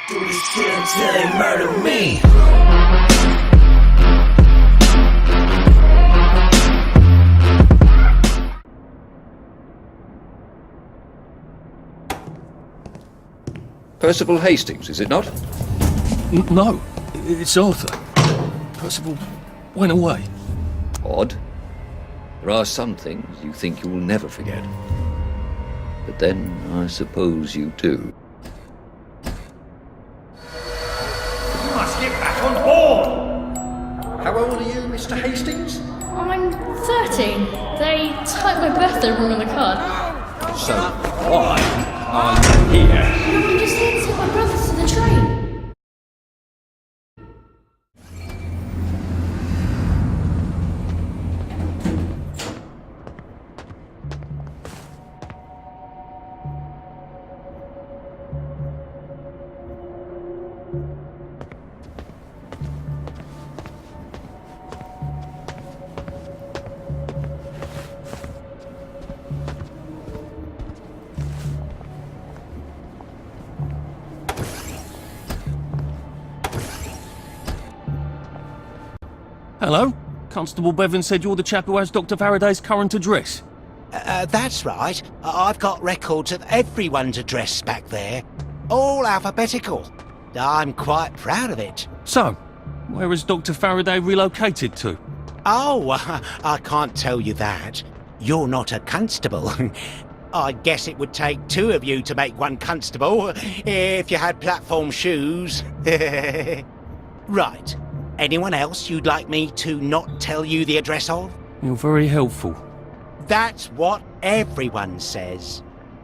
Just kill him till they murder me. Percival Hastings, is it not? No, it's Arthur. Percival went away. Odd. There are some things you think you will never forget. But then, I suppose you do. You must get back on board! How old are you, Mr. Hastings? I'm 13. They typed my birthday wrong on the card. So, why are you here? No, I'm just here to take my brothers to the train. Hello? Constable Bevan said you're the chap who has Dr. Faraday's current address. That's right. I've got records of everyone's address back there. All alphabetical. I'm quite proud of it. So, where has Dr. Faraday relocated to? Oh, I can't tell you that. You're not a constable. I guess it would take two of you to make one constable, if you had platform shoes. Right. Anyone else you'd like me to not tell you the address of? You're very helpful. That's what everyone says.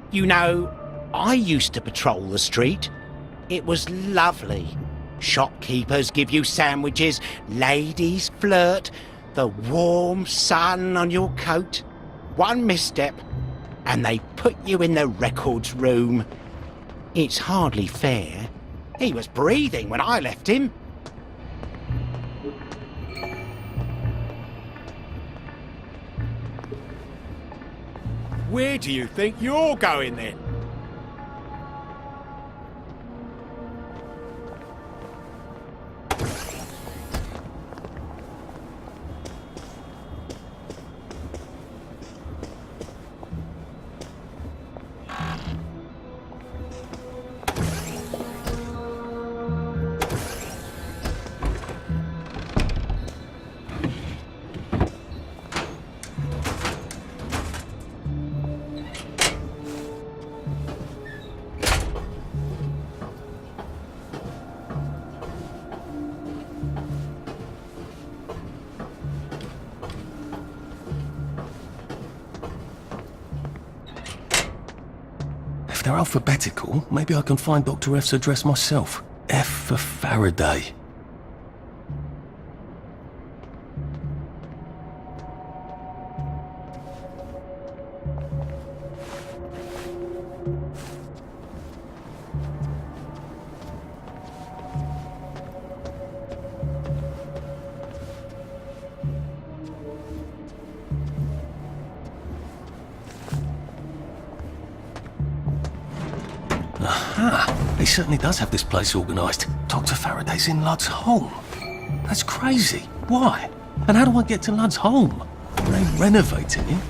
You know, I used to patrol the street. It was lovely. Shopkeepers give you sandwiches, ladies flirt, the warm sun on your coat. One misstep, and they put you in the records room. It's hardly fair. He was breathing when I left him. Where do you think you're going then? If they're alphabetical, maybe I can find Dr. F's address myself. F for Faraday. Aha! He certainly does have this place organised. Dr. Faraday's in Lud's home. That's crazy. Why? And how do I get to Lud's home? Are they renovating it?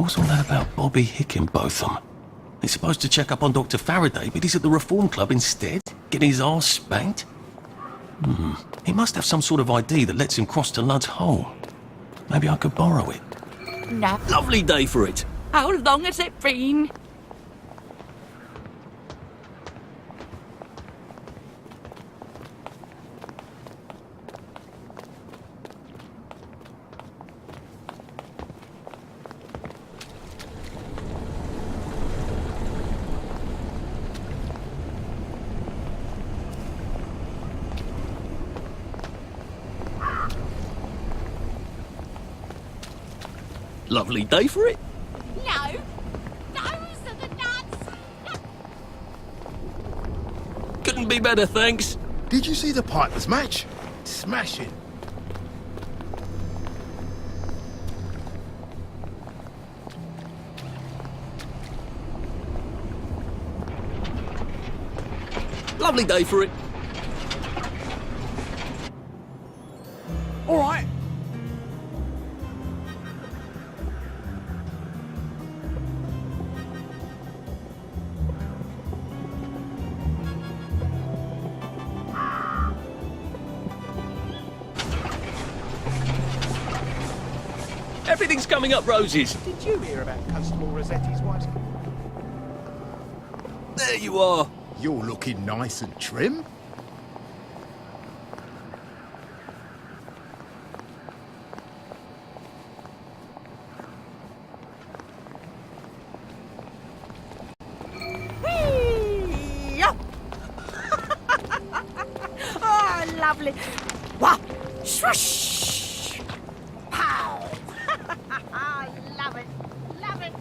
So what's all that about Bobby Hickenbotham? He's supposed to check up on Dr. Faraday, but he's at the Reform Club instead, getting his arse spanked? He must have some sort of ID that lets him cross to Lud's home. Maybe I could borrow it. No. Lovely day for it. How long has it been? Lovely day for it. No. Those are the nuts. Couldn't be better, thanks. Did you see the Pipers match? Smashing. Lovely day for it. All right. Everything's coming up roses. Did you hear about Constable Rossetti's wife? There you are. You're looking nice and trim. Whee! Oh, lovely. Wow. Swoosh. Pow. Love it. Love it.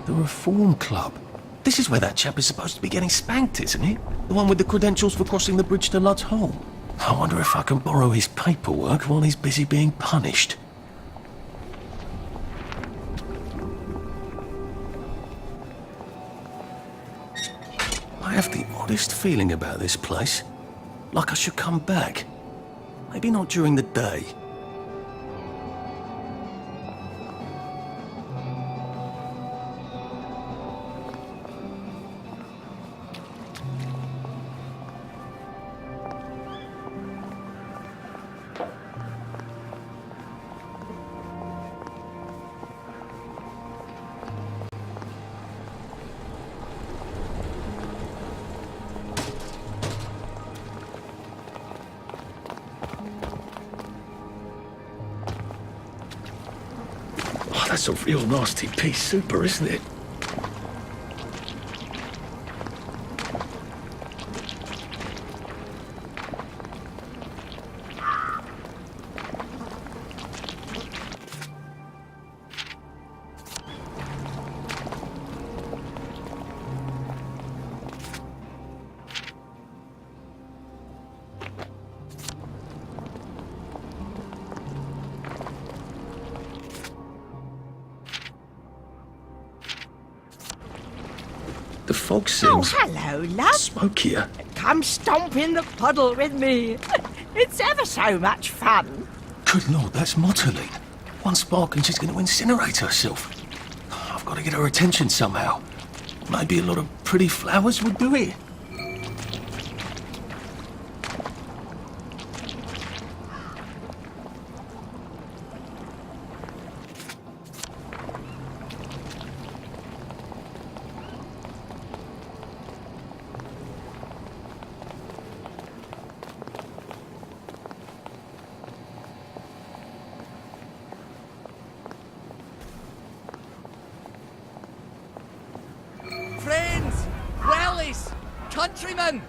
The Reform Club. This is where that chap is supposed to be getting spanked, isn't it? The one with the credentials for crossing the bridge to Lud's home. I wonder if I can borrow his paperwork while he's busy being punished. I have the oddest feeling about this place. Like I should come back. Maybe not during the day. That's a real nasty pea super, isn't it? The fog seems hello, love. smokier. Come stomp in the puddle with me. It's ever so much fun. Good Lord, that's Motterling. One spark and she's going to incinerate herself. I've got to get her attention somehow. Maybe a lot of pretty flowers would do it. countrymen,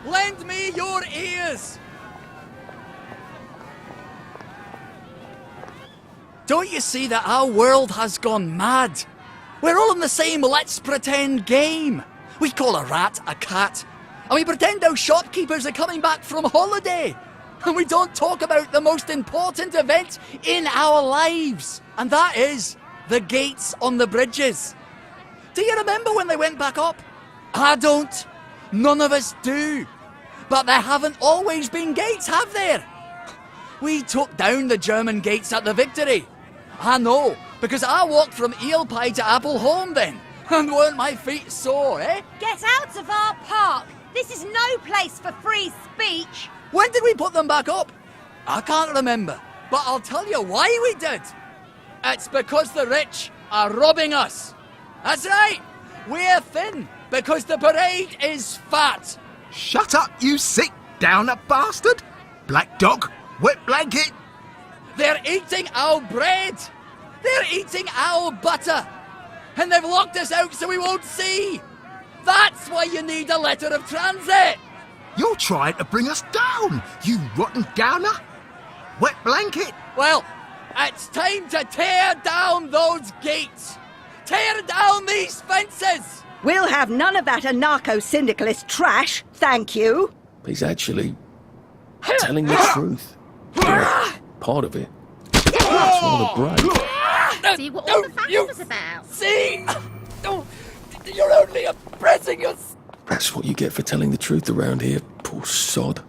lend me your ears. Don't you see that our world has gone mad? We're all in the same let's pretend game. We call a rat a cat, and we pretend our shopkeepers are coming back from holiday. And we don't talk about the most important event in our lives, and that is the gates on the bridges. Do you remember when they went back up? I don't. None of us do. But there haven't always been gates, have there? We took down the German gates at the Victory. I know, because I walked from Eel Pie to Appleholme then. And weren't my feet sore, eh? Get out of our park! This is no place for free speech! When did we put them back up? I can't remember, but I'll tell you why we did. It's because the rich are robbing us. That's right. We're thin because the parade is fat. Shut up, you sick downer bastard! Black dog, wet blanket! They're eating our bread. They're eating our butter. And they've locked us out so we won't see. That's why you need a letter of transit. You're trying to bring us down, you rotten downer! Wet blanket! Well, it's time to tear down those gates. Tear down these fences. We'll have none of that anarcho-syndicalist trash, thank you. He's actually telling the truth. Yeah, part of it. That's rather brave. See what all the fuss was about. See? You're only oppressing us. That's what you get for telling the truth around here, poor sod.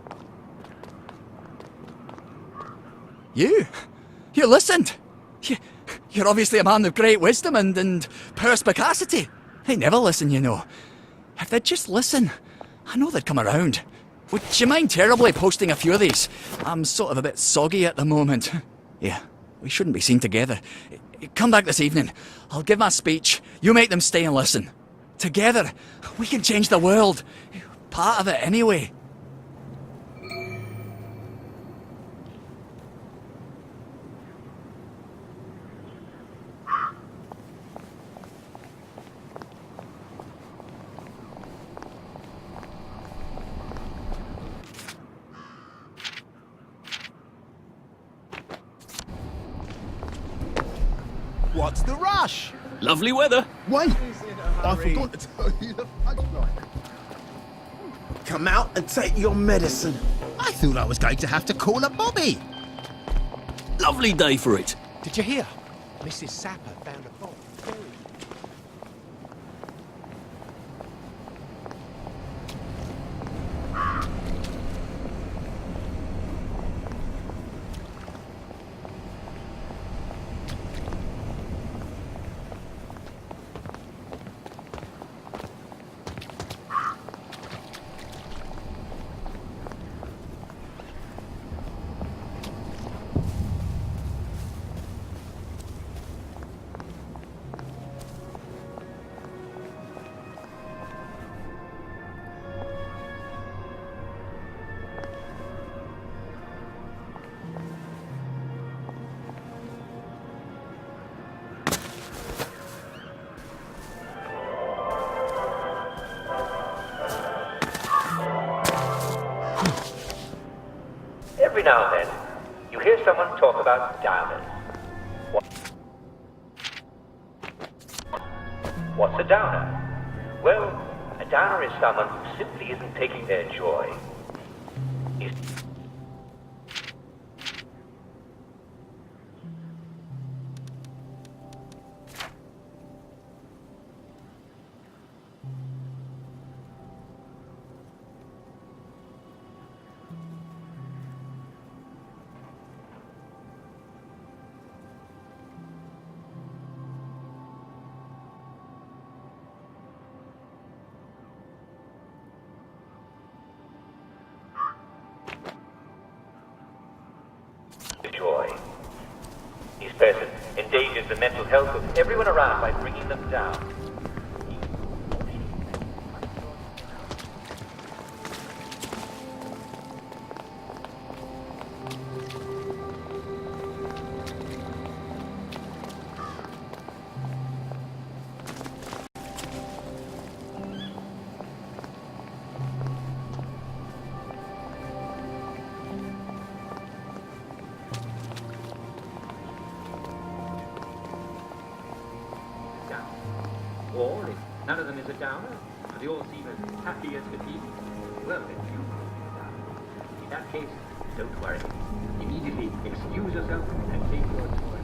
You listened. You're obviously a man of great wisdom and perspicacity. They never listen, you know. If they'd just listen, I know they'd come around. Would you mind terribly posting a few of these? I'm sort of a bit soggy at the moment. Yeah, we shouldn't be seen together. Come back this evening. I'll give my speech. You make them stay and listen. Together, we can change the world. Part of it, anyway. What's the rush? Lovely weather. Wait, I forgot to tell you the punchline. Come out and take your medicine. I thought I was going to have to call a Bobby. Lovely day for it. Did you hear? Mrs. Sapper found a bomb. Every now and then, you hear someone talk about downers. What's a downer? Well, a downer is someone who simply isn't taking their joy. Joy. This person endangers the mental health of everyone around by bringing them down. Or if none of them is a downer, and they all seem as happy as could be, well, then you are a downer. In that case, don't worry. Immediately excuse yourself and take your tour.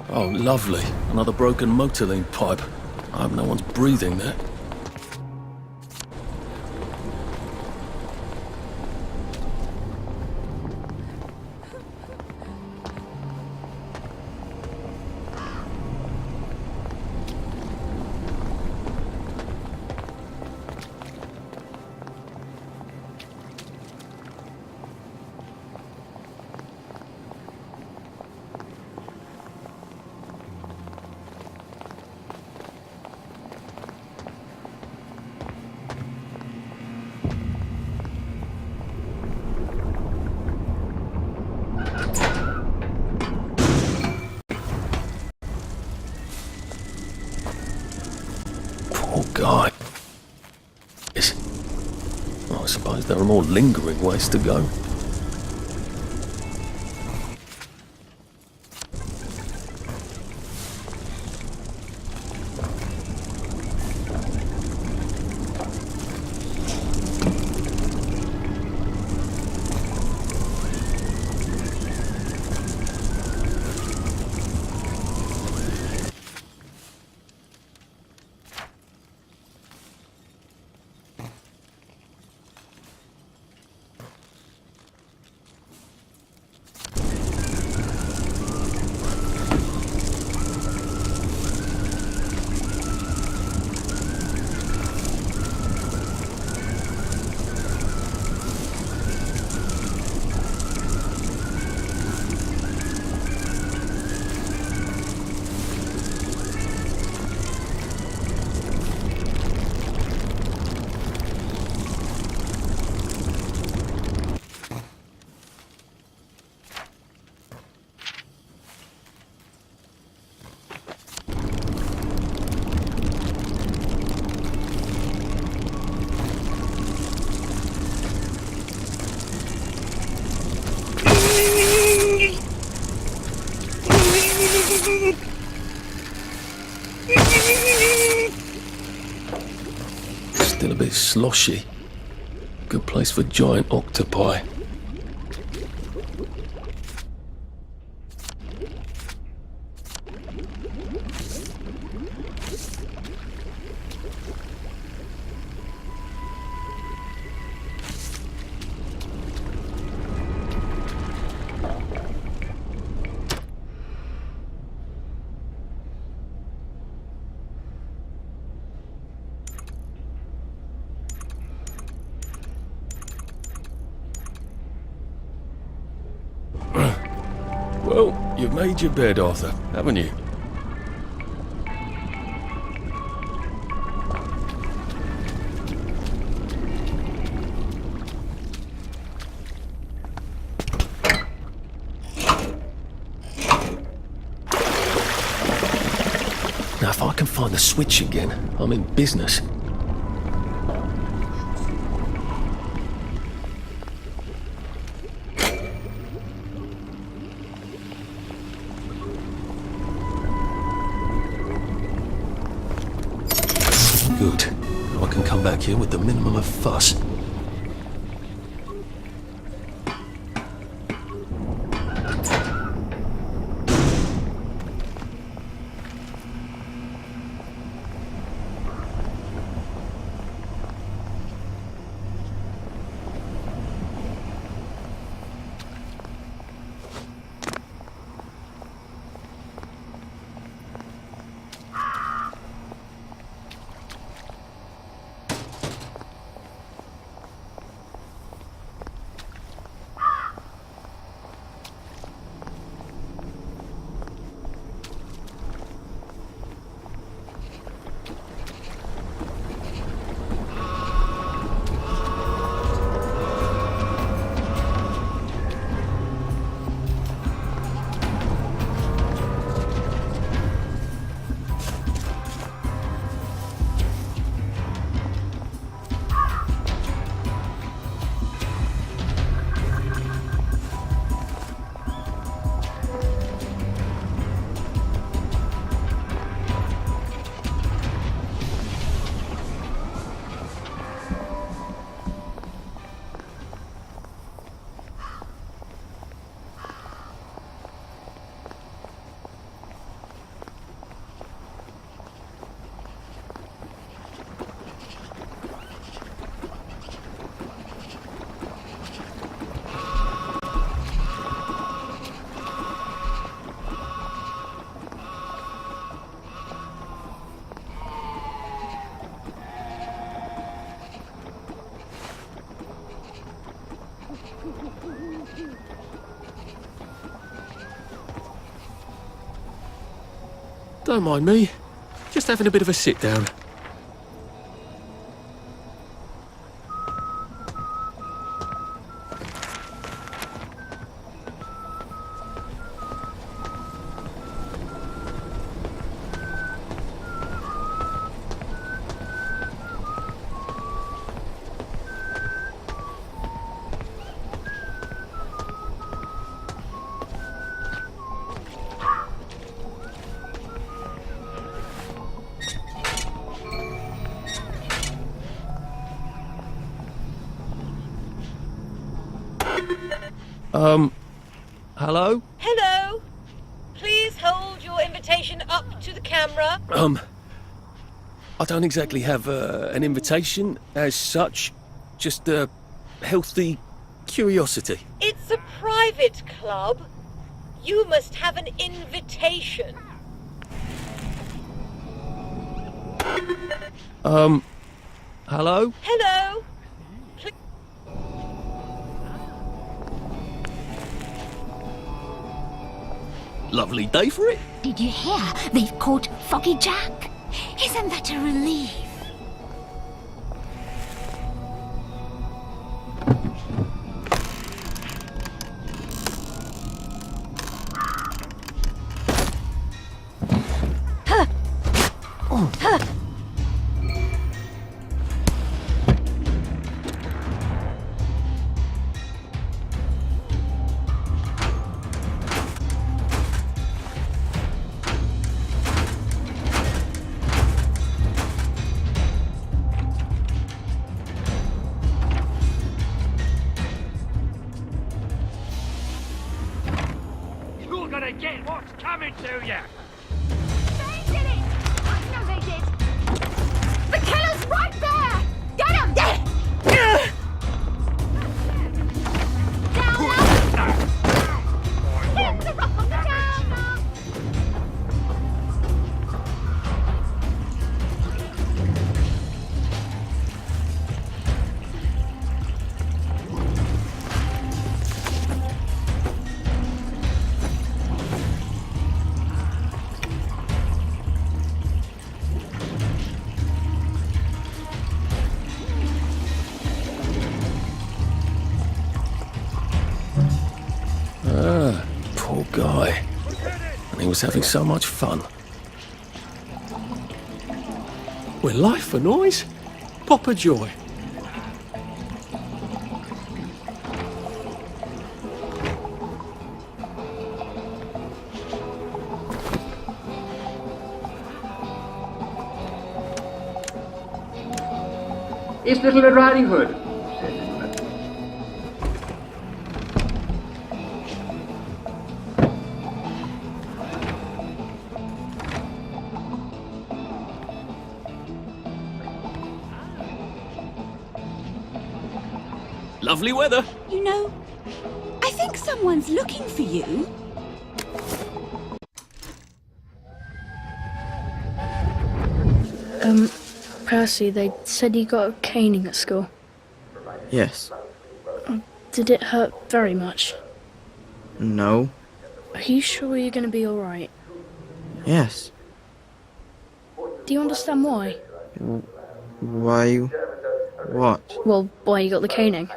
Oh, lovely. Another broken motor link pipe. I hope no one's breathing there. Guy. Yes. I suppose there are more lingering ways to go. Still a bit sloshy. Good place for giant octopi. Well, you've made your bed, Arthur, haven't you? Now, if I can find the switch again, I'm in business. Good. I can come back here with the minimum of fuss. Don't mind me. Just having a bit of a sit down. Hello? Hello. Please hold your invitation up to the camera. I don't exactly have an invitation as such, just a healthy curiosity. It's a private club. You must have an invitation. Hello? Hello. Lovely day for it. Did you hear? They've caught Foggy Jack. Isn't that a relief? You're gonna get what's coming to you! They did it! I know they did! The killer's right there! Get him! Down now! Get the rock on the ground now! Poor guy. And he was having so much fun. We're life for noise. Pop a joy. It's Little Red Riding Hood. Lovely weather. You know, I think someone's looking for you. Percy, they said you got a caning at school. Yes. Did it hurt very much? No. Are you sure you're going to be alright? Yes. Do you understand why? Why? What? Well, why you got the caning.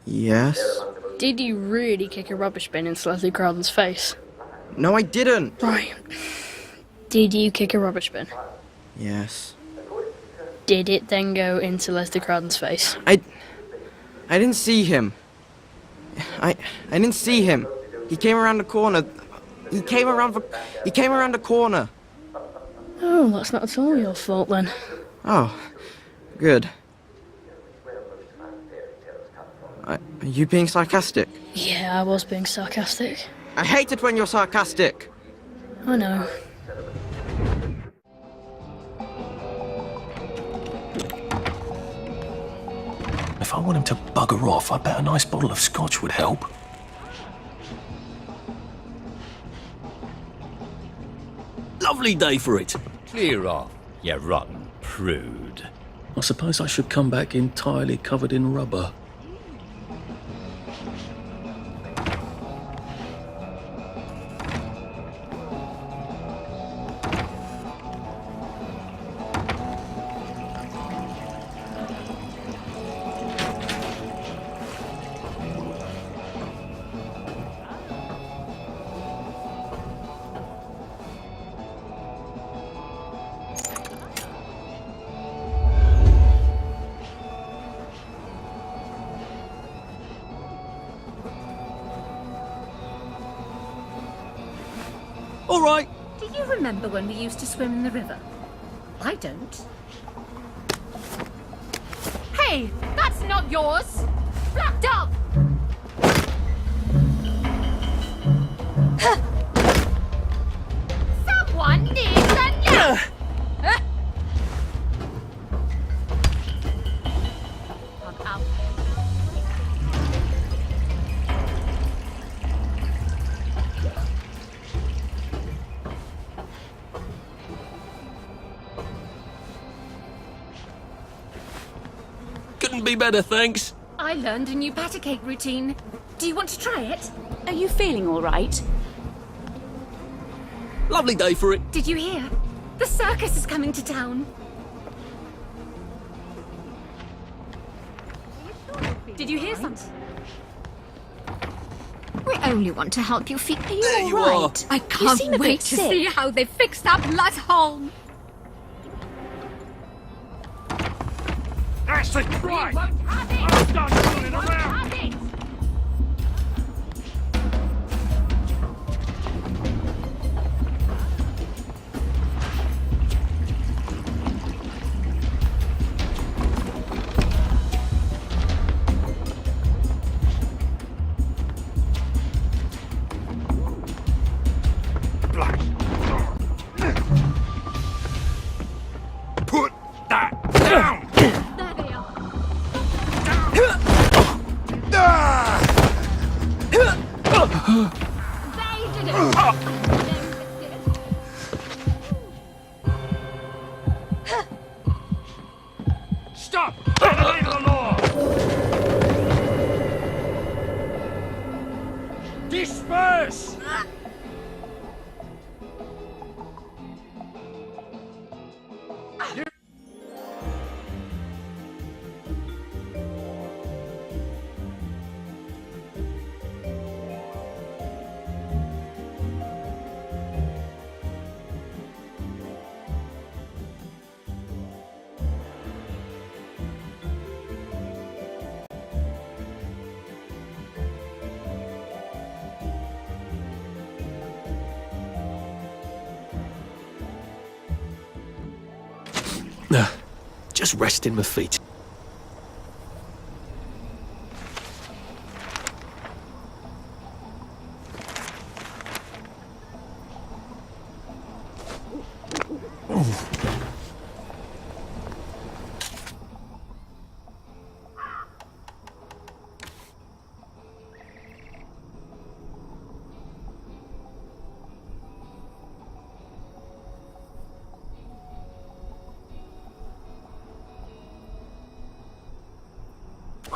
Yes. Did you really kick a rubbish bin into Leslie Crowden's face? No, I didn't. Right. Did you kick a rubbish bin? Yes. Did it then go into Leslie Crowden's face? I didn't see him. I didn't see him. He came around the corner. He came around the corner. Oh, that's not at all your fault then. Oh, good. Are you being sarcastic? Yeah, I was being sarcastic. I hate it when you're sarcastic. I know. If I want him to bugger off, I bet a nice bottle of scotch would help. Lovely day for it. Clear off, you rotten prude. I suppose I should come back entirely covered in rubber. All right. Do you remember when we used to swim in the river? I don't. Hey, that's not yours! Black up! Someone needs a nap! I'm out. Couldn't be better, thanks. I learned a new batter cake routine. Do you want to try it? Are you feeling all right? Lovely day for it. Did you hear? The circus is coming to town. Did you hear something? We only want to help you feel. Are you There all you right? I can't wait to see how they fix that blood hole. That's it! Right! I'm done fooling around! Put that down! There they are. They did it. Stop! In the name of the law! Disperse! Just resting my feet.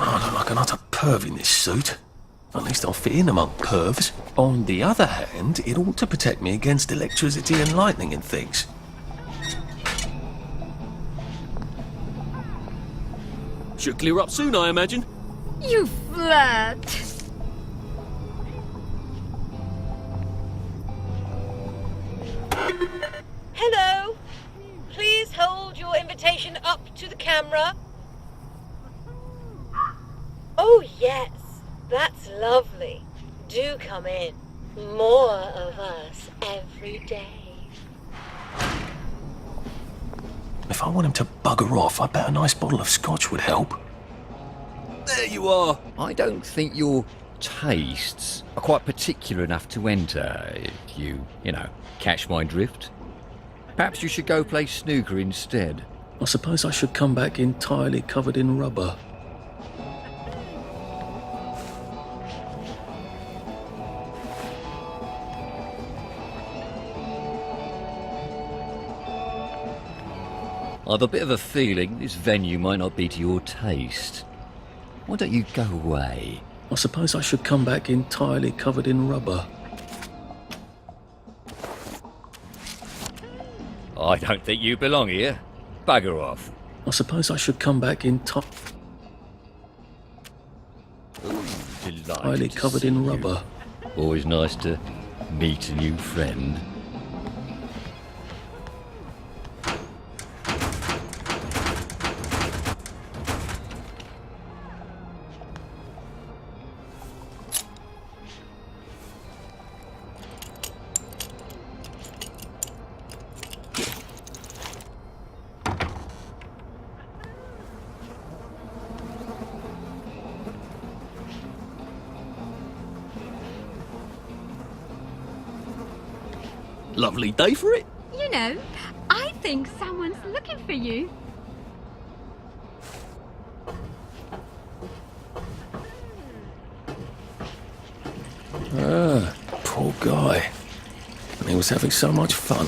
I look like an utter perv in this suit. At least I'll fit in among pervs. On the other hand, it ought to protect me against electricity and lightning and things. Should clear up soon, I imagine. You flirt. Hello. Please hold your invitation up to the camera. Oh, yes. That's lovely. Do come in. More of us every day. If I want him to bugger off, I bet a nice bottle of scotch would help. There you are. I don't think your tastes are quite particular enough to enter, if you know, catch my drift. Perhaps you should go play snooker instead. I suppose I should come back entirely covered in rubber. I've a bit of a feeling this venue might not be to your taste. Why don't you go away? I suppose I should come back entirely covered in rubber. I don't think you belong here. Bugger off. I suppose I should come back entirely Delighted to covered see in you. rubber. Always nice to meet a new friend. Lovely day for it. You know, I think someone's looking for you. Ah, poor guy. And he was having so much fun.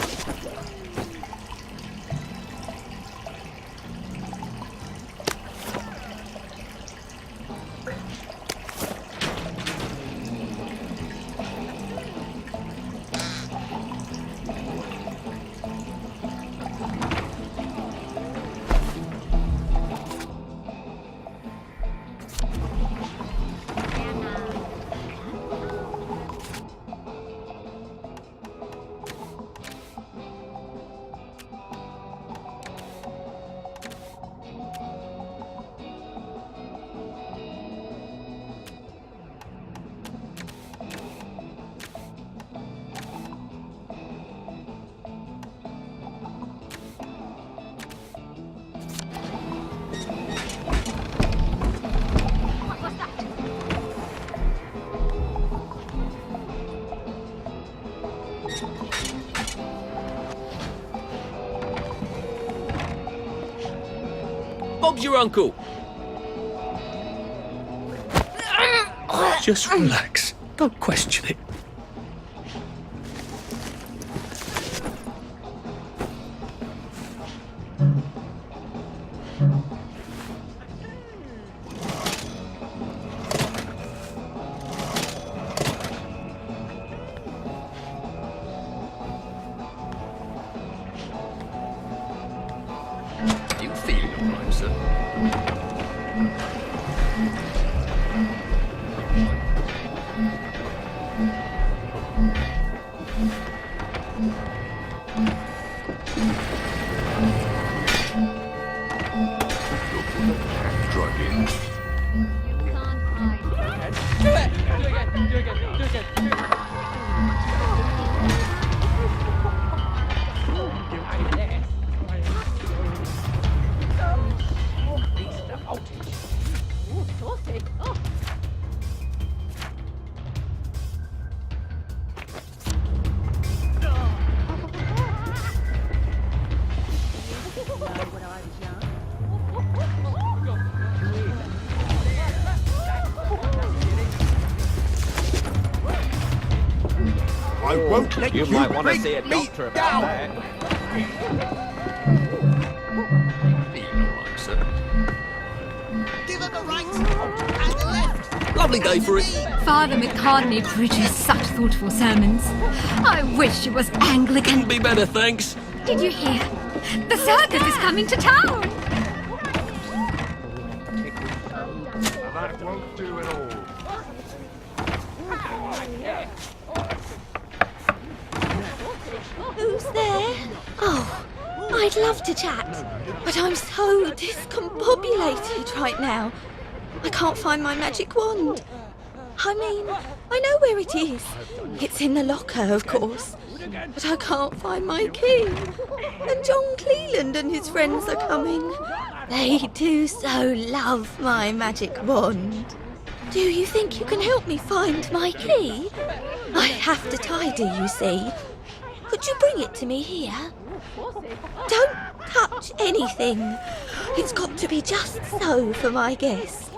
Bob's your uncle. Just relax. Don't question it. You feeling all right, sir? I won't let you might want to bring see a me doctor about down. that. Feeling all right, sir? Give her the right and the left. Lovely day for it. Father McCartney preaches such thoughtful sermons. I wish it was Anglican. Be better, thanks. Did you hear? The circus is coming to town. That won't do at all. Who's there? Oh, I'd love to chat, but I'm so discombobulated right now. I can't find my magic wand. I mean, I know where it is. It's in the locker, of course. But I can't find my key. And John Cleland and his friends are coming. They do so love my magic wand. Do you think you can help me find my key? I have to tidy, you see. Could you bring it to me here? Don't touch anything. It's got to be just so for my guests.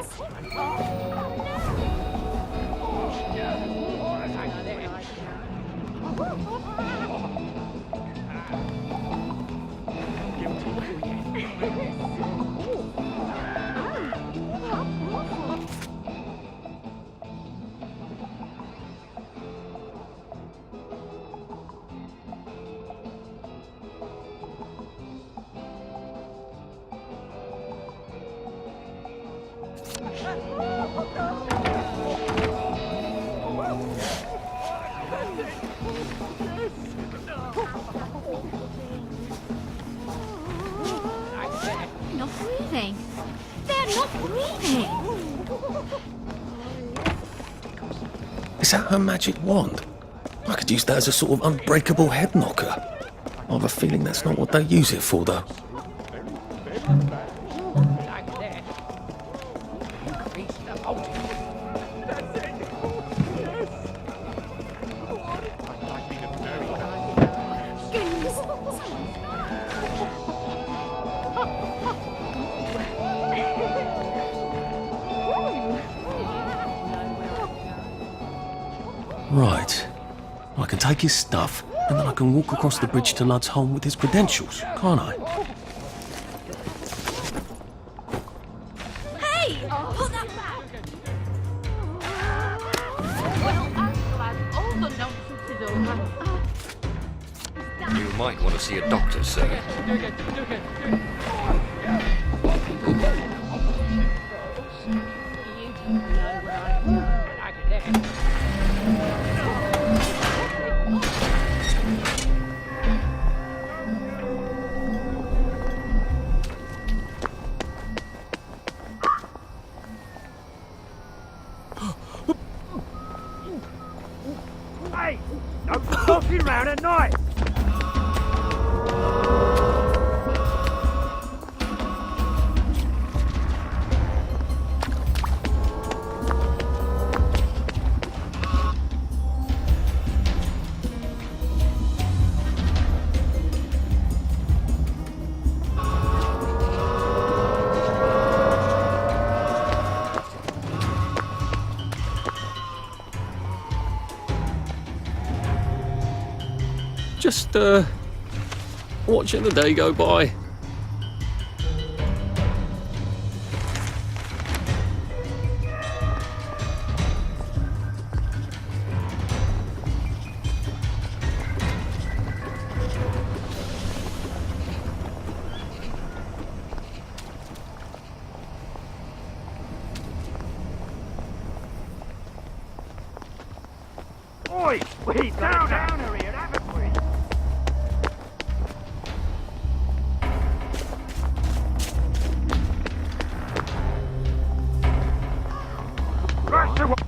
Not breathing. They're not breathing. Is that her magic wand? I could use that as a sort of unbreakable head knocker. I have a feeling that's not what they use it for, though. take his stuff, and then I can walk across the bridge to Lud's home with his credentials, can't I? Hey! Put that back! Well, I'm glad all the nonsense is over. You might want to see a doctor, sir. Hey, no walking around at night. Just, watching the day go by. Oi, we downer here, haven't we?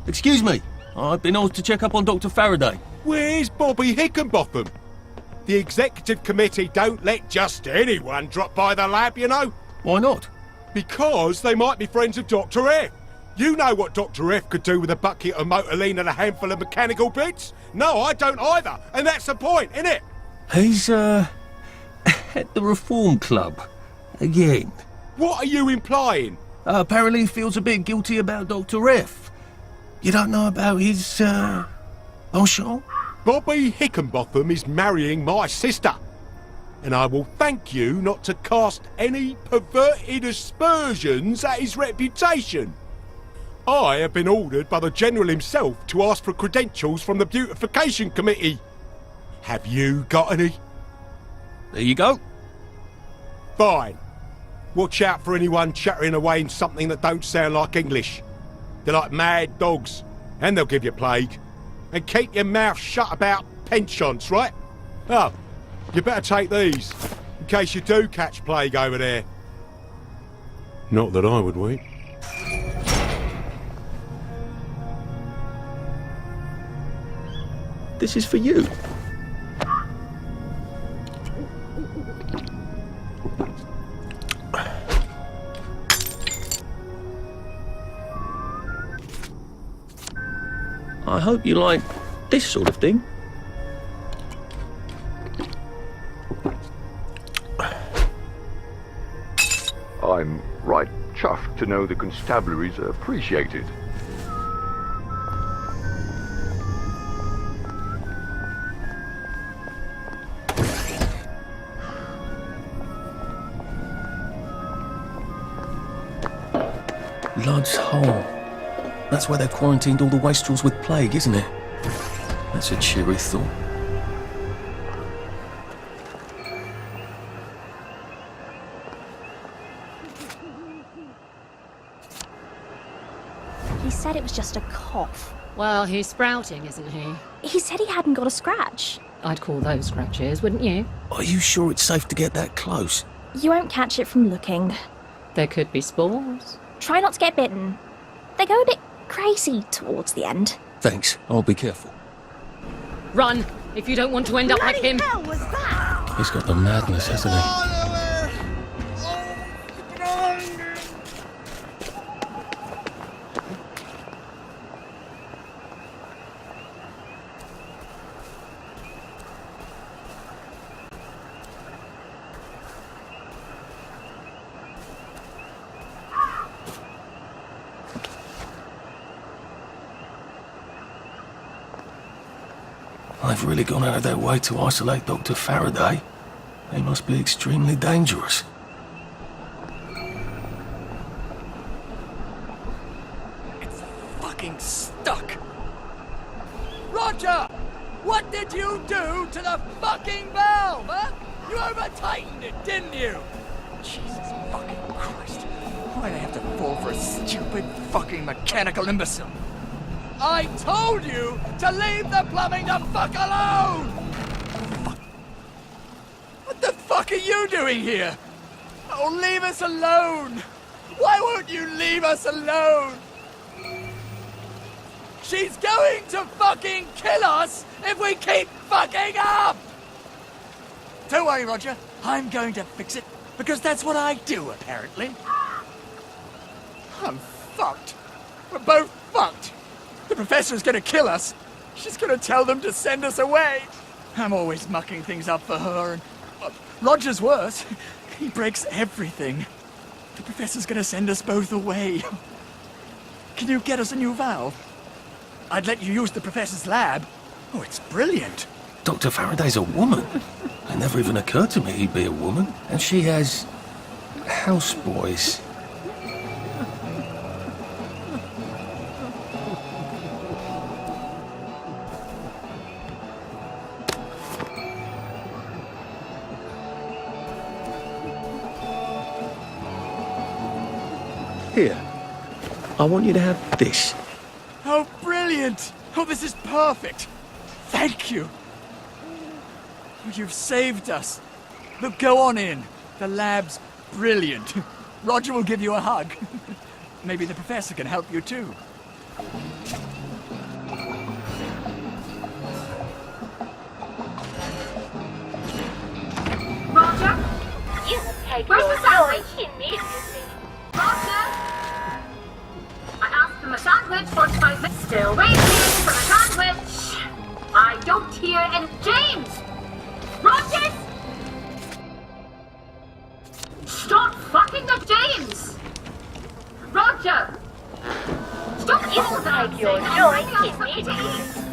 Excuse me, I've been asked to check up on Dr. Faraday. Where's Bobby Hickenbotham? The executive committee don't let just anyone drop by the lab, you know. Why not? Because they might be friends of Dr. F. You know what Dr. F could do with a bucket of motorine and a handful of mechanical bits? No, I don't either, and that's the point, innit? He's, at the Reform Club. Again. What are you implying? Apparently he feels a bit guilty about Dr. F. You don't know about his, penchant? Bobby Hickenbotham is marrying my sister. And I will thank you not to cast any perverted aspersions at his reputation. I have been ordered by the General himself to ask for credentials from the Beautification Committee. Have you got any? There you go. Fine. Watch out for anyone chattering away in something that don't sound like English. They're like mad dogs, and they'll give you plague. And keep your mouth shut about pensions, right? Oh, you better take these, in case you do catch plague over there. Not that I would wait. This is for you. I hope you like this sort of thing. I'm right chuffed to know the constabularies appreciate it. Lud's hole. That's where they quarantined all the wastrels with plague, isn't it? That's a cheery thought. He said it was just a cough. Well, he's sprouting, isn't he? He said he hadn't got a scratch. I'd call those scratches, wouldn't you? Are you sure it's safe to get that close? You won't catch it from looking. There could be spores. Try not to get bitten. They go a bit crazy towards the end. Thanks, I'll be careful. Run, if you don't want to end up like him. What the hell was that? He's got the madness, hasn't he? they've really gone out of their way to isolate Dr. Faraday. They must be extremely dangerous. It's fucking stuck. Roger! What did you do to the fucking valve, huh? You over-tightened it, didn't you? Jesus fucking Christ. Why'd I have to fall for a stupid fucking mechanical imbecile? I told you to leave the plumbing the fuck alone! Fuck. What the fuck are you doing here? Oh, leave us alone! Why won't you leave us alone? She's going to fucking kill us if we keep fucking up! Don't worry, Roger. I'm going to fix it, because that's what I do, apparently. I'm fucked. We're both fucked. The professor's gonna kill us. She's gonna tell them to send us away. I'm always mucking things up for her, and Roger's worse. He breaks everything. The professor's gonna send us both away. Can you get us a new valve? I'd let you use the professor's lab. Oh, it's brilliant. Dr. Faraday's a woman. It never even occurred to me he'd be a woman. And she has houseboys. Here, I want you to have this. Oh, brilliant! Oh, this is perfect! Thank you! Oh, you've saved us. Look, go on in. The lab's brilliant. Roger will give you a hug. Maybe the professor can help you too. Roger? You take Where's your the sandwich? joy immediately. Roger? I asked for my sandwich 45 minutes. Still waiting for my sandwich. I don't hear any... James! Rogers! Stop fucking with James! Roger! Stop You all that! take your joy immediately.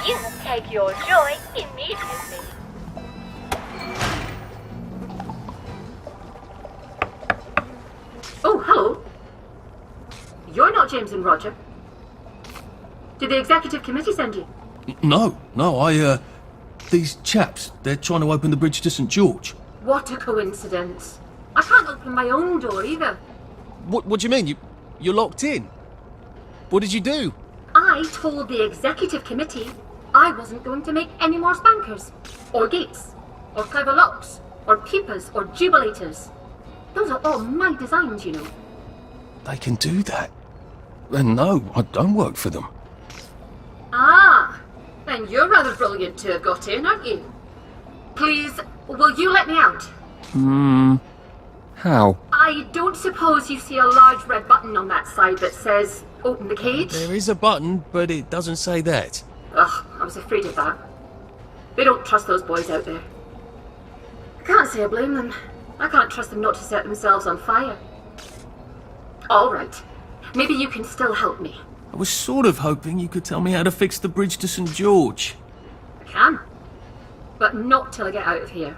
You take your joy immediately. Oh, hello. You're not James and Roger. Did the executive committee send you? No, these chaps, they're trying to open the bridge to St. George. What a coincidence. I can't open my own door either. What do you mean? You're locked in? What did you do? I told the executive committee I wasn't going to make any more spankers, or gates, or clever locks, or peepers, or jubilators. Those are all my designs, you know. They can do that. And no, I don't work for them. Ah, then you're rather brilliant to have got in, aren't you? Please, will you let me out? How? I don't suppose you see a large red button on that side that says, open the cage? There is a button, but it doesn't say that. Ugh, I was afraid of that. They don't trust those boys out there. I can't say I blame them. I can't trust them not to set themselves on fire. All right. Maybe you can still help me. I was sort of hoping you could tell me how to fix the bridge to St. George. I can. But not till I get out of here.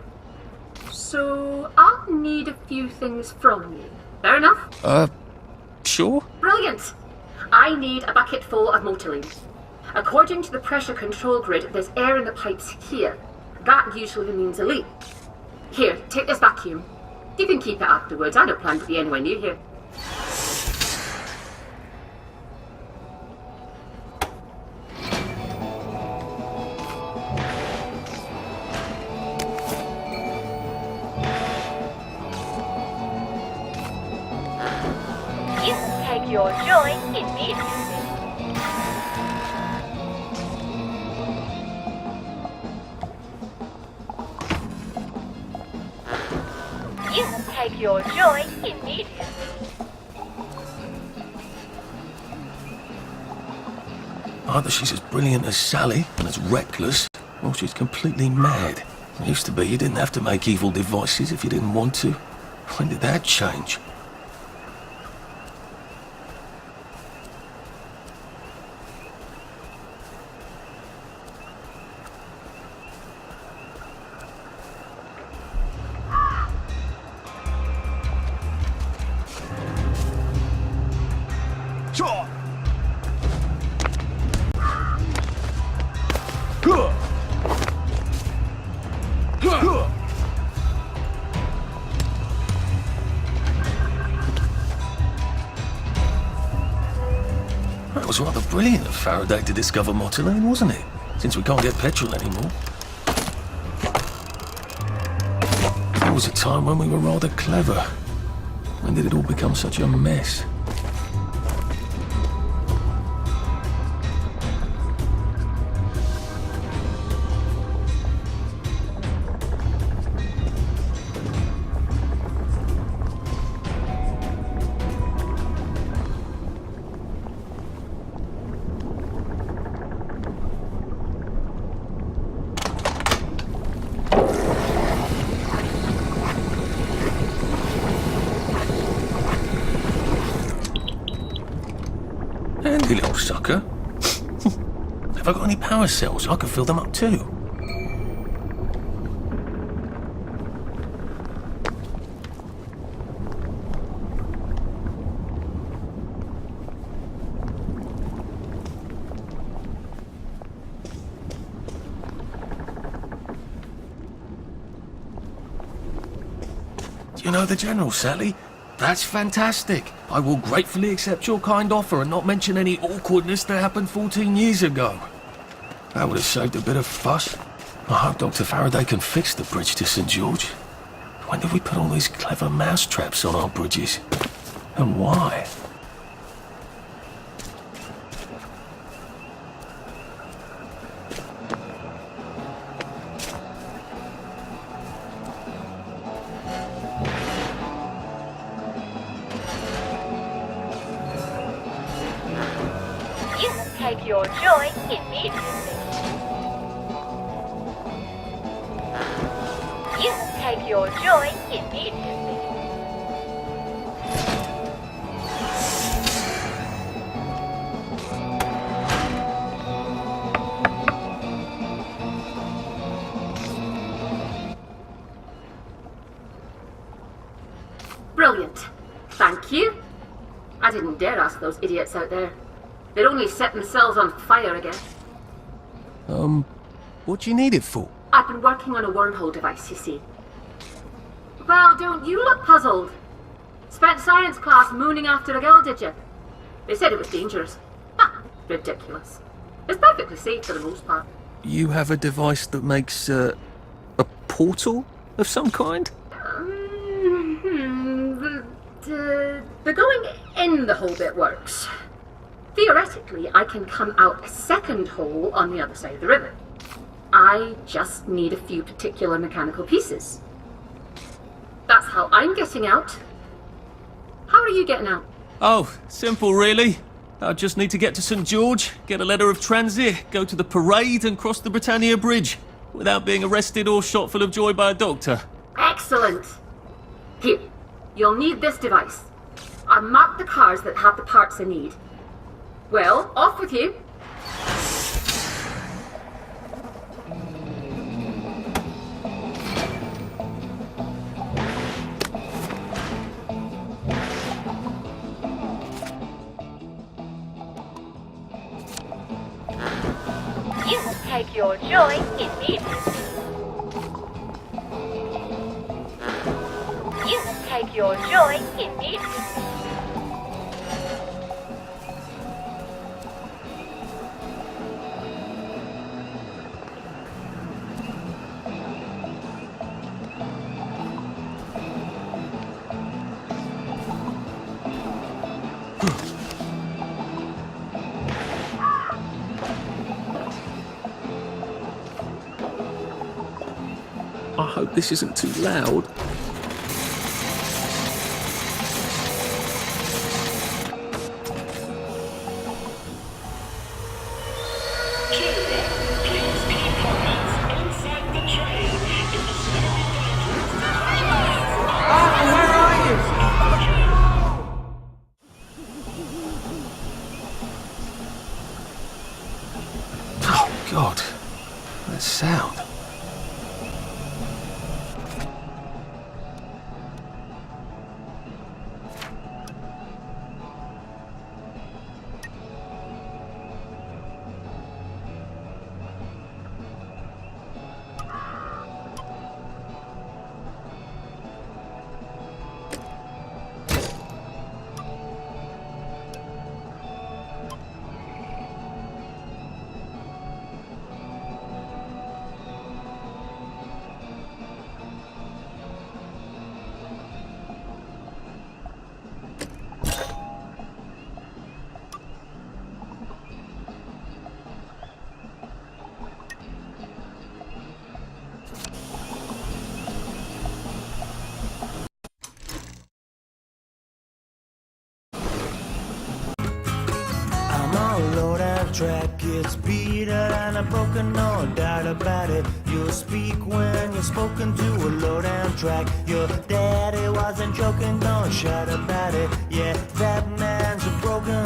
So, I'll need a few things from you. Fair enough? Sure. Brilliant! I need a bucket full of motoline. According to the pressure control grid, there's air in the pipes here. That usually means a leak. Here, take this vacuum. You can keep it afterwards. I don't plan to be anywhere near here. You take your joy immediately. You take your joy immediately. Either she's as brilliant as Sally and as reckless, or she's completely mad. It used to be you didn't have to make evil devices if you didn't want to. When did that change? That was rather brilliant of Faraday to discover motoline, wasn't it? Since we can't get petrol anymore. There was a time when we were rather clever. When did it all become such a mess? Handy little sucker. Have I got any power cells? I could fill them up too. Do you know the General, Sally? That's fantastic. I will gratefully accept your kind offer and not mention any awkwardness that happened 14 years ago. That would have saved a bit of fuss. I hope Dr. Faraday can fix the bridge to St. George. When did we put all these clever mousetraps on our bridges? And why? Take your joy immediately. You take your joy immediately. Brilliant. Thank you. I didn't dare ask those idiots out there. They'd only set themselves on fire again. What do you need it for? I've been working on a wormhole device, you see. Well, don't you look puzzled? Spent science class mooning after a girl, did you? They said it was dangerous. Ha! Ridiculous. It's perfectly safe for the most part. You have a device that makes, a portal of some kind? The going in the hole bit works. Theoretically, I can come out a second hole on the other side of the river. I just need a few particular mechanical pieces. That's how I'm getting out. How are you getting out? Oh, simple really. I just need to get to St. George, get a letter of transit, go to the parade and cross the Britannia Bridge without being arrested or shot full of joy by a doctor. Excellent. Here, you'll need this device. I've marked the cars that have the parts I need. Well, off with you. You take your joy immediately. You take your joy immediately. I hope this isn't too loud. Children, please keep your hands inside the train. Where are you? Oh, God. That sound. Track gets beaten and I'm broken, no doubt about it. You'll speak when you're spoken to a low-down track. Your daddy wasn't joking, don't shout about it. Yeah, that man's a broken